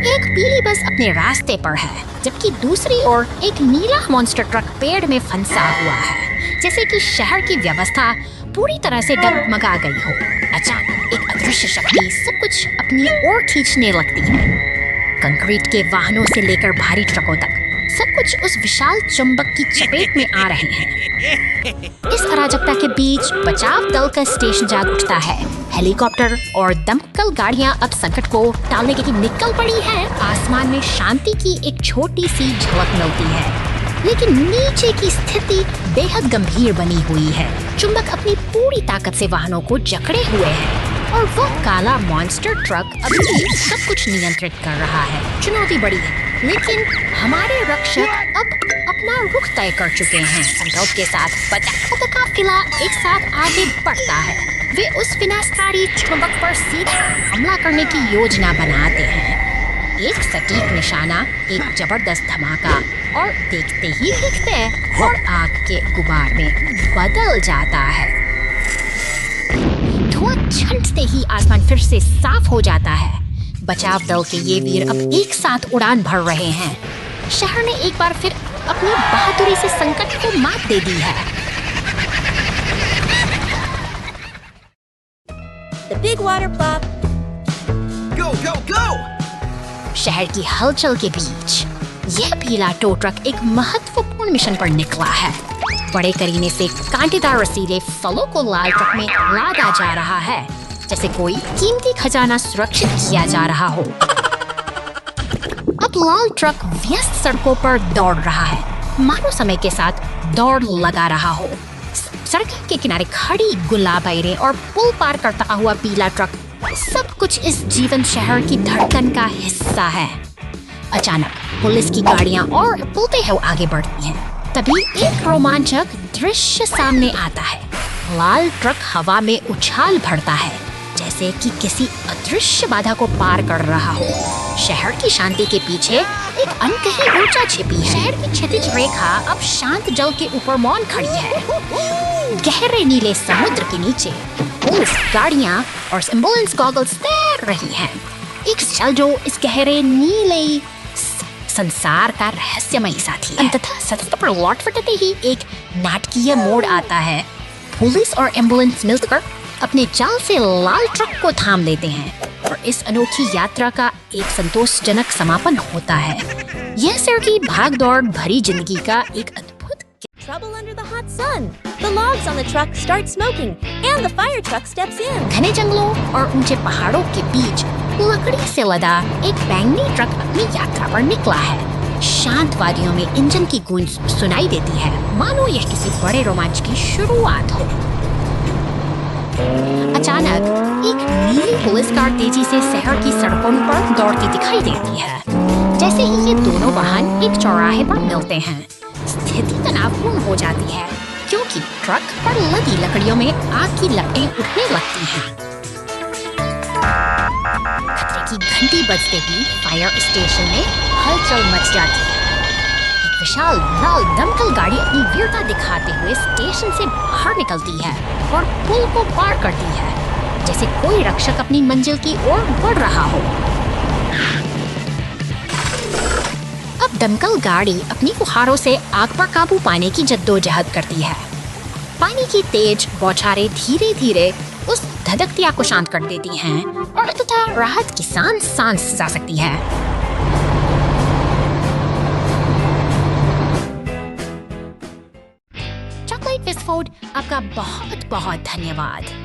एक पीली बस अपने रास्ते पर है, जबकि दूसरी ओर एक नीला मॉन्स्टर ट्रक पेड़ में फंसा हुआ है, जैसे कि शहर की व्यवस्था पूरी तरह से डगमगा गई हो। अचानक एक अदृश्य शक्ति सब कुछ अपनी ओर खींचने लगती है। कंक्रीट के वाहनों से लेकर भारी ट्रकों तक सब कुछ उस विशाल चुंबक की चपेट में आ रहे हैं। इस अराजकता के बीच बचाव दल का स्टेशन जाग उठता है। हेलीकॉप्टर और दमकल गाड़ियां अब संकट को टालने के लिए निकल पड़ी हैं। आसमान में शांति की एक छोटी सी झलक मिलती है, लेकिन नीचे की स्थिति बेहद गंभीर बनी हुई है। चुंबक अपनी पूरी ताकत से वाहनों को जकड़े हुए है और वो काला मॉन्स्टर ट्रक अभी सब कुछ नियंत्रित कर रहा है। चुनौती बड़ी है, लेकिन हमारे रक्षक अब अपना रुख तय कर चुके हैं। संकल्प के साथ बचाव का काफिला एक साथ आगे बढ़ता है। वे उस विनाशकारी चुंबक पर सीधा हमला करने की योजना बनाते हैं। एक सटीक निशाना, एक जबरदस्त धमाका, और देखते ही देखते और आग के गुबार में बदल जाता है। धुआं छंटते ही आसमान फिर से साफ हो जाता है। बचाव दल के ये वीर अब एक साथ उड़ान भर रहे हैं। शहर ने एक बार फिर अपनी बहादुरी से संकट को मात दे दी है। The big water plop. Go, go, go! शहर की हलचल के बीच यह पीला टो ट्रक एक महत्वपूर्ण मिशन पर निकला है। बड़े करीने से कांटेदार रसीले फलों को लाल ट्रक में लादा जा रहा है, जैसे कोई कीमती खजाना सुरक्षित किया जा रहा हो। अब लाल ट्रक व्यस्त सड़कों पर दौड़ रहा है, मानो समय के साथ दौड़ लगा रहा हो। सड़क के किनारे खड़ी गुलाबीरें और पुल पार करता हुआ पीला ट्रक सब कुछ रोज इस जीवंत शहर की धड़कन का हिस्सा है। अचानक पुलिस की गाड़ियां और पुलते हुए आगे बढ़ती हैं। तभी एक रोमांचक दृश्य सामने आता है। लाल ट्रक हवा में उछाल भरता है, जैसे कि किसी अदृश्य बाधा को पार कर रहा हो। शहर की शांति के पीछे एक अनकही ऊर्जा छिपी है। शहर की क्षैतिज रेखा अब शांत जल के ऊपर मौन खड़ी है। गहरे नीले समुद्र के नीचे पुलिस गाड़ियां और एम्बुलेंस गॉगल्स तैर रही हैं। एक शल जो इस गहरे नीले संसार का रहस्यमयी साथी है। अंततः सत्य पर लौट फटते ही एक नाटकीय मोड़ आता है। पुलिस और एम्बुलेंस मिलकर अपने चाल से लाल ट्रक को थाम देते हैं और इस अनोखी यात्रा का एक संतोषजनक समापन होता है। यह सर की भागदौड़ भरी जिंदगी का एक अद्भुत Trouble under the hot sun. The logs on the truck start smoking, and the fire truck steps in. घने जंगलों और ऊंचे पहाड़ों के बीच लकड़ी से लदा एक बैंगनी ट्रक अपनी यात्रा पर निकला है। शांत वादियों में इंजन की गूंज सुनाई देती है, मानो यह किसी बड़े रोमांच की शुरुआत हो। अचानक एक नीली पुलिस कार तेजी से शहर की सड़कों पर दौड़ती दिखाई देती है। जैसे ही ये दोनों वाहन एक चौराहे पर मिलते हैं, स्थिति तनावपूर्ण हो जाती है, क्योंकि ट्रक पर लदी लकड़ियों में आग की लपटें उठने लगती हैं। खतरे की घंटी बजते ही फायर स्टेशन में हलचल मच जाती है। एक विशाल लाल दमकल गाड़ी अपनी वीरता दिखाते हुए स्टेशन से बाहर निकलती है और पुल को पार करती है, जैसे कोई रक्षक अपनी मंजिल की ओर बढ़ रहा हो। अब दमकल गाड़ी अपनी फुहारों से आग पर काबू पाने की जद्दोजहद करती है। पानी की तेज बौछारें धीरे धीरे उस धधकती आग को शांत कर देती हैं और अंततः राहत की सांस जा सकती है। चॉकलेट विस्फोट, आपका बहुत बहुत धन्यवाद।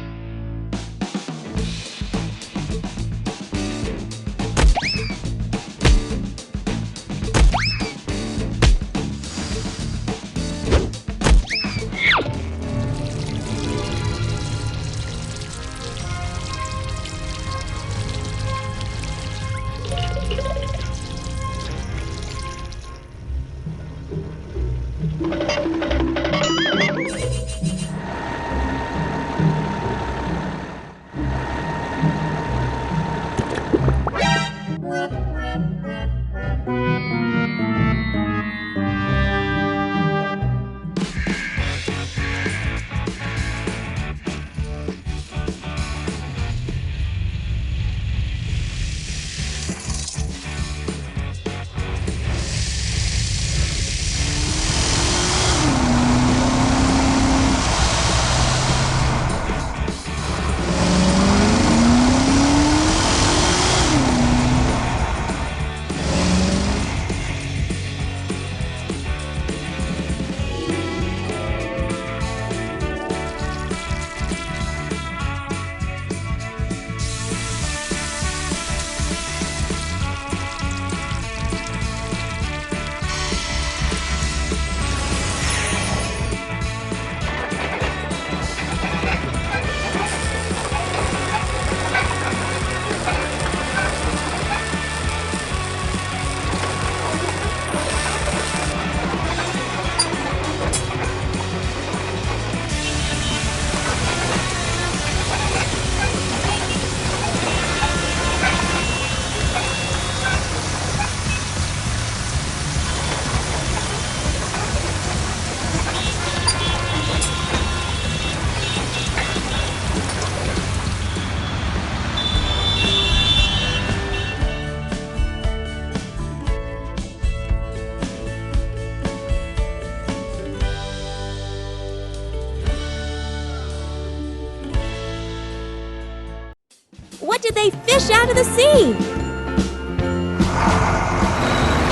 What did they fish out of the sea?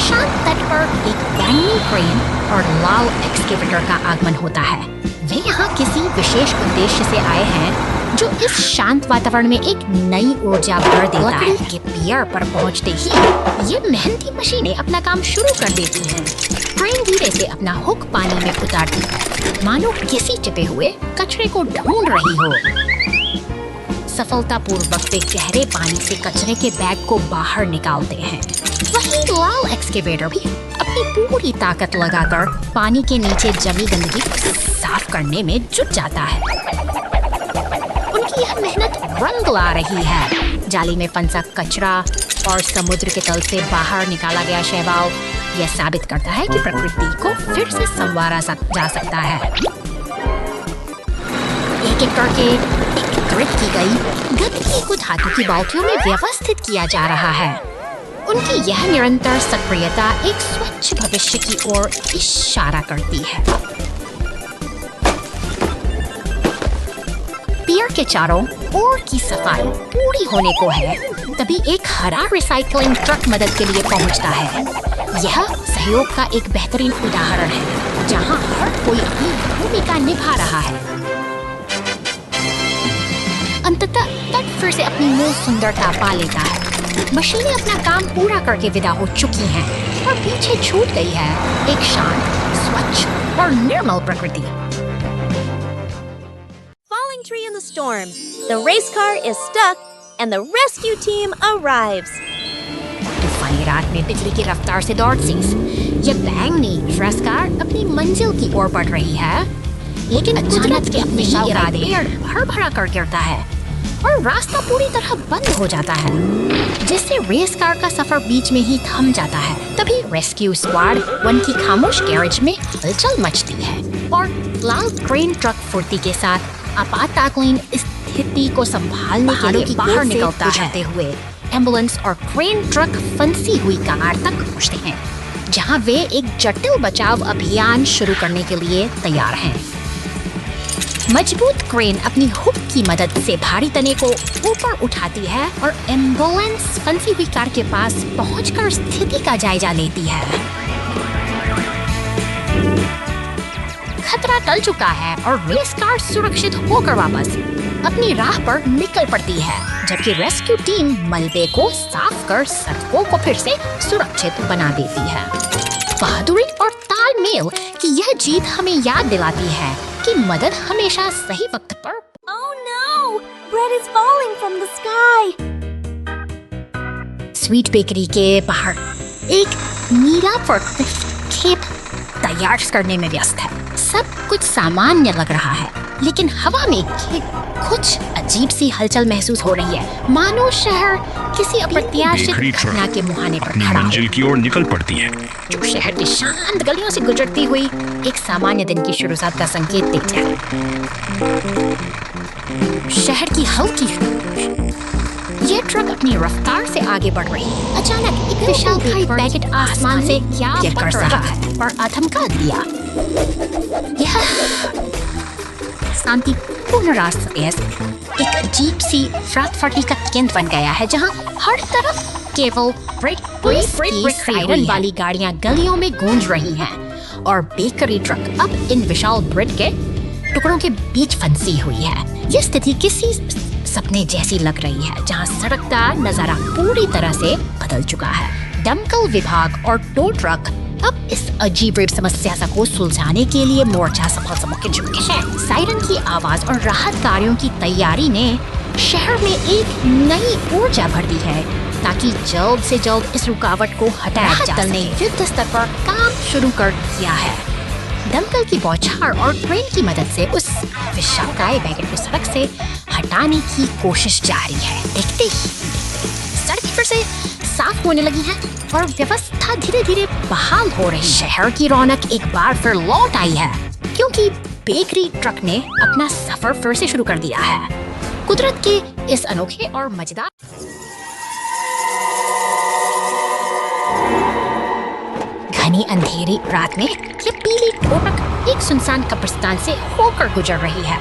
शांत तट पर एक बैंगनी क्रेन और लाल एक्सकेवेटर का आगमन होता है। वे यहाँ किसी विशेष उद्देश्य से आए हैं, जो इस शांत वातावरण में एक नई ऊर्जा भर देता है। के पियर पर पहुँचते ही ये मेहनती मशीनें अपना काम शुरू कर देती हैं। क्रेन धीरे से अपना हुक पानी में उतारती है, मानो किसी चिपे हुए कचरे को ढूंढ रही हो। सफलतापूर्वक वे गहरे पानी से कचरे के बैग को बाहर निकालते हैं। वहीं लाल एक्सकेवेटर भी अपनी पूरी ताकत लगाकर पानी के नीचे जमी गंदगी को साफ करने में जुट जाता है। उनकी यह मेहनत रंग ला रही है। जाली में फंसा कचरा और समुद्र के तल से बाहर निकाला गया शैवाल यह साबित करता है कि प्रकृति को फिर से संवारा जा सकता है। एक एक करके एकत्रित की गई गंदगी को धातु की बाल्टियों में व्यवस्थित किया जा रहा है। उनकी यह निरंतर सक्रियता एक स्वच्छ भविष्य की ओर इशारा करती है। पियर के चारों ओर की सफाई पूरी होने को है, तभी एक हरा रिसाइकलिंग ट्रक मदद के लिए पहुंचता है। यह सहयोग का एक बेहतरीन उदाहरण है, जहां हर कोई अपनी भूमिका निभा रहा है। अंततः तट फिर से अपनी मूल सुंदरता पा लेता है। मशीनें अपना काम पूरा करके विदा हो चुकी हैं और पीछे छूट गई है एक शांत, स्वच्छ और निर्मल प्रकृति। Falling tree in the storm. The race car is stuck and the rescue team arrives. तूफानी रात में बिजली की रफ्तार से दौड़ती यह बैंगनी रेस कार अपनी मंजिल की ओर बढ़ रही है, लेकिन अचानक के अपने ही इरादे भर भरा कर गिरता है और रास्ता पूरी तरह बंद हो जाता है, जिससे रेस कार का सफर बीच में ही थम जाता है। तभी रेस्क्यू स्क्वाड वन की खामोश गैरेज में हलचल मचती है और लाल क्रेन ट्रक फुर्ती के साथ आपातकालीन स्थिति को संभालने के लिए बाहर निकलता है। हुए एम्बुलेंस और क्रेन ट्रक फंसी हुई कार तक पहुंचते हैं, जहां वे एक जटिल बचाव अभियान शुरू करने के लिए तैयार हैं। मजबूत क्रेन अपनी हुक की मदद से भारी तने को ऊपर उठाती है और एम्बुलेंस फंसी हुई कार के पास पहुंचकर स्थिति का जायजा लेती है। खतरा टल चुका है और रेस कार सुरक्षित होकर वापस अपनी राह पर निकल पड़ती है, जबकि रेस्क्यू टीम मलबे को साफ कर सड़कों को फिर से सुरक्षित बना देती है। बहादुरी और तालमेल की यह जीत हमें याद दिलाती है कि मदद हमेशा सही वक्त पर। Oh no! Bread is falling from the sky. Sweet bakery के बाहर एक नीला फोर्कलिफ्ट खेप तैयार करने में व्यस्त है। सब कुछ सामान्य लग रहा है, लेकिन हवा में कुछ अजीब सी हलचल महसूस हो रही है, मानो शहर किसी अप्रत्याशित घटना के मुहाने पर खड़ा मंजिल की ओर निकल पड़ती है, जो शहर की शांत गलियों से गुजरती हुई एक सामान्य दिन की शुरुआत का संकेत देती है। शहर की हल्की यह ट्रक अपनी रफ्तार से आगे बढ़ रही है। अचानक एक विशालकाय पैकेट आसमान से क्या कर रहा है और आधमका दिया। यह शांतिपूर्ण रास्ते एक अजीब सी फटाफटी का केंद्र बन गया है, जहां हर तरफ केवल ब्रेक सायरन वाली गाड़ियां गलियों में गूंज रही हैं और बेकरी ट्रक अब इन विशाल ब्रेड के टुकड़ों के बीच फंसी हुई है। यह स्थिति किसी सपने जैसी लग रही है, जहां सड़क का नजारा पूरी तरह से बदल चुका है। दमकल विभाग और टो ट्रक अब इस अजीब समस्या को सुलझाने के लिए मोर्चा सफल के चुके हैं। सायरन की आवाज और राहत कार्यों की तैयारी ने शहर में एक नई ऊर्जा भर दी है, ताकि जल्द से जल्द इस रुकावट को हटाया जा सके। युद्ध स्तर पर काम शुरू कर दिया है। दमकल की बौछार और ट्रेन की मदद से उस विशालकाय बैगेट को सड़क से हटाने की कोशिश जारी है। देखते ही सड़क फिर से साफ होने लगी है और व्यवस्था धीरे धीरे बहाल हो रही। शहर की रौनक एक बार फिर लौट आई है, क्योंकि बेकरी ट्रक ने अपना सफर फिर से शुरू कर दिया है। कुदरत के इस अनोखे और मजेदार घनी अंधेरी रात में ये पीली ट्रक एक सुनसान कब्रिस्तान से होकर गुजर रही है।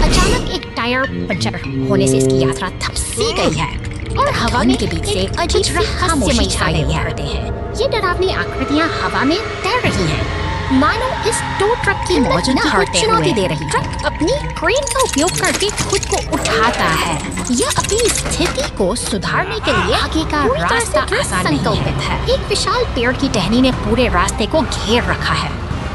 अचानक एक टायर पंचर होने से इसकी यात्रा थम सी गई है और हवा में के बीच से अजीब रहस्यमय छाए उभरते हैं। ये डरावनी आकृतियां हवा में तैर रही हैं, मानो इस टो ट्रक की मौजूदगी को चुनौती दे रही है। ट्रक अपनी क्रेन का उपयोग करके खुद को उठाता है। यह अपनी स्थिति को सुधारने के लिए आगे का रास्ता आसान संकल्पित है। एक विशाल पेड़ की टहनी ने पूरे रास्ते को घेर रखा है।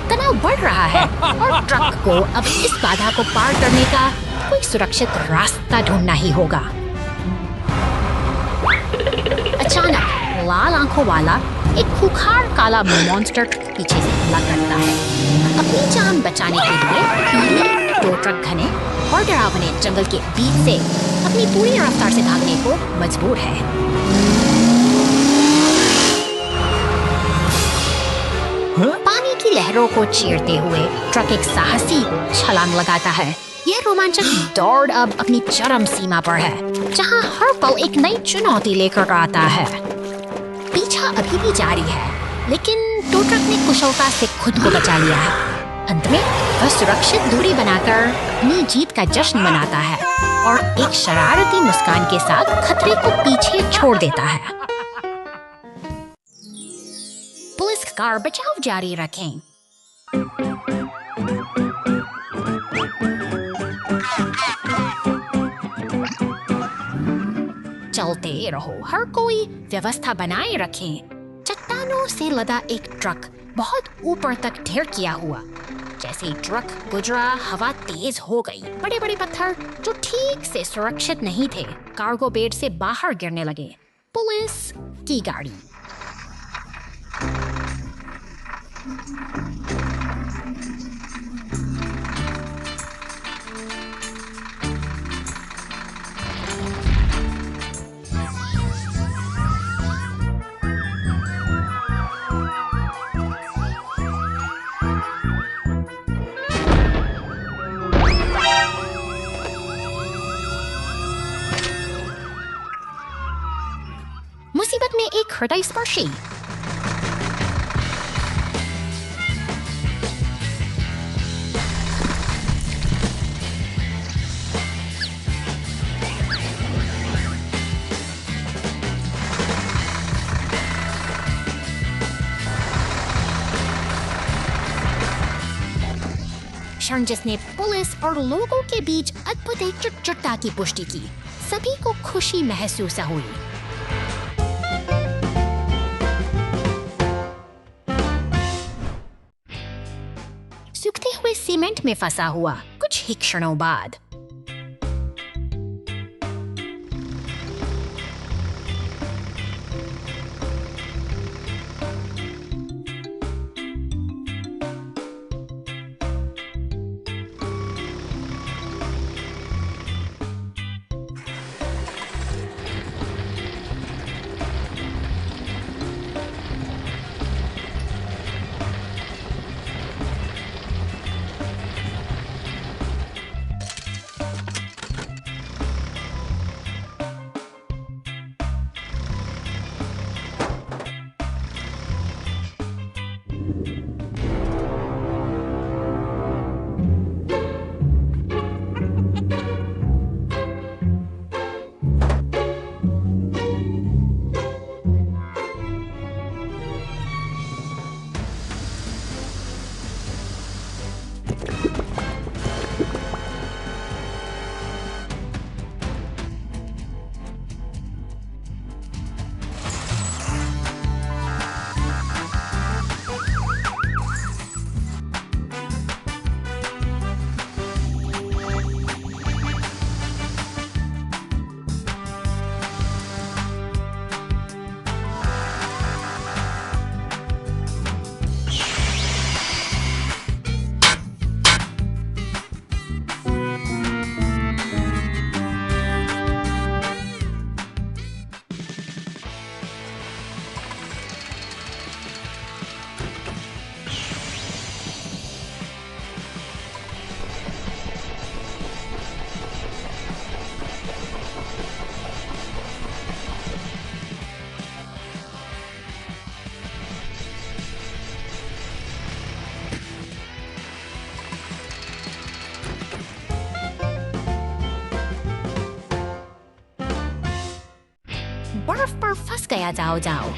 तनाव बढ़ रहा है और ट्रक को अब इस बाधा को पार करने का कोई सुरक्षित रास्ता ढूंढना ही होगा। अचानक लाल आंखों वाला एक खूंखार काला मॉन्स्टर पीछे से हमला करता है। अपनी जान बचाने के लिए पीले टो ट्रक घने और डरावने जंगल के बीच से अपनी पूरी रफ्तार से भागने को मजबूर है। पानी की लहरों को चीरते हुए ट्रक एक साहसी छलांग लगाता है। यह रोमांचक दौड़ अब अपनी चरम सीमा पर है, जहां हर पल एक नई चुनौती लेकर आता है। पीछा अभी भी जारी है, लेकिन टो ट्रक ने कुशलता से खुद को बचा लिया है। अंत में वह सुरक्षित दूरी बनाकर अपनी जीत का जश्न मनाता है और एक शरारती मुस्कान के साथ खतरे को पीछे छोड़ देता है। पुलिस कार बचाव जारी रखें। चलते रहो, हर कोई व्यवस्था बनाए रखें। चट्टानों से लदा एक ट्रक बहुत ऊपर तक ढेर किया हुआ। जैसे ही ट्रक गुजरा, हवा तेज हो गई। बड़े बड़े पत्थर जो ठीक से सुरक्षित नहीं थे कार्गो बेड से बाहर गिरने लगे। पुलिस की गाड़ी मुसीबत में एक हृदय स्पर्शी क्षण जिसने पुलिस और लोगों के बीच अद्भुत एकजुटता की पुष्टि की। सभी को खुशी महसूस हुई। सूखते हुए सीमेंट में फंसा हुआ कुछ ही क्षणों बाद बर्फ पर फंस गया जाओ जाओ।